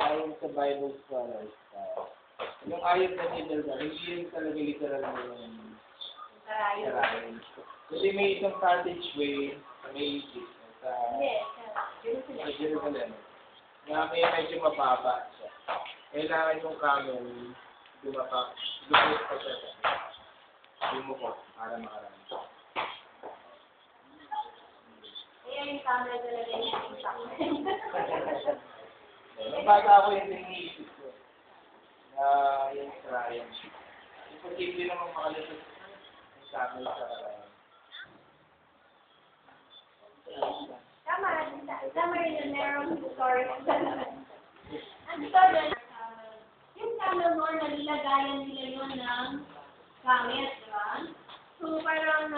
ayon sa Bible scholars, yung eye of the needle ba, hindi yun talaga literal na yung sarayan. Kasi may isang passageway sa may Egypt, sa Jerusalem, na may medyo mababa siya. Kailangan yung camel lumipit pa siya. Lumukot, araw-araw. Yung camera talaga yung impact. Nung bata ako yung iniisip ko na yung Ryan. Imposible namang makalusot yung camel sa Ryan. Tama rin yung merong story. Ang story, yung camel normally, lagayan nila yun ng gamit, di ba? So, parang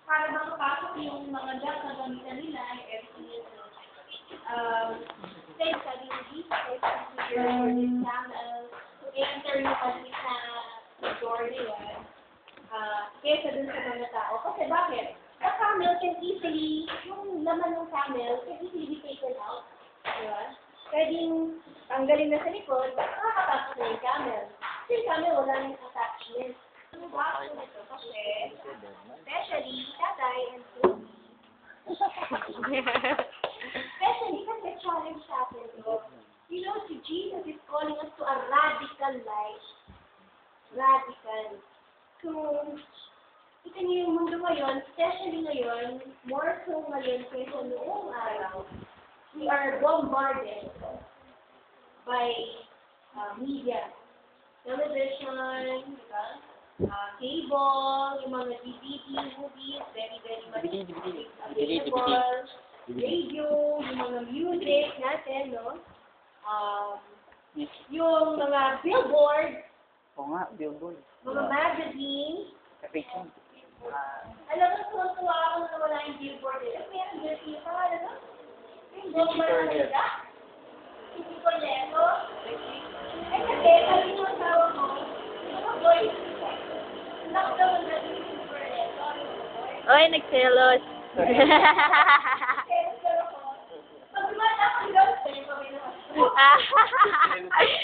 para makapasok yung mga gas na gamitan nila, everything is say studying these types of procedures for this camel, to enter yung maliit na door nila, kesa dun sa mga tao. Kasi bakit? The camel can easily, yung laman ng camel can easily be taken out. Diba? Pwedeng tanggalin na sa likod, makakapasok na yung camel. Kasi yung camel wala nang attachment. Yung bago nito kasi, especially tatay and baby. Especially kasi challenge sa atin ito. You know, si Jesus is calling us to a radical life. Radical. So, kita niyo yung mundo ngayon, especially ngayon, more so ngayon kaysa noong araw, we are bombarded by media, television, diba? Cable, yung mga DVD movies, very much available, radio, yung mga music natin, no? Yung mga billboard, Oo nga, billboard. mga magazine, Kapitong. alam mo, tuwa ako na wala yung billboard nila. Meron din yung pangalan, no? Yung bomba na nila. Hindi ko neto. Ay, kasi, sabi ng asawa ko, mga boys, lockdown na din yung super neto. Oy, nagselos. Pag lumata ako doon, sabi ko,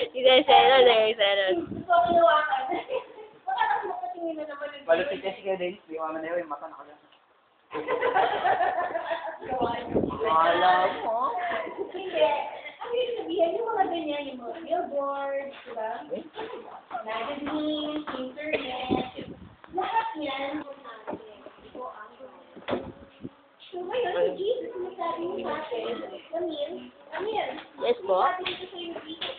Hindi, selos, selos. gusto ko luwakan. Baka ako makatingin na naman yung Balupit kasi kayo din. Yung mama na yun, yung mata nakala. Alam mo. Hindi. Ang ibig sabihin, yung mga ganyan, yung mga billboards, diba? Magazines, internet, lahat yan. So ngayon, si Jesus, sinasabi niya sa atin, Amir, Yes po? sabi niya sa yung Jesus,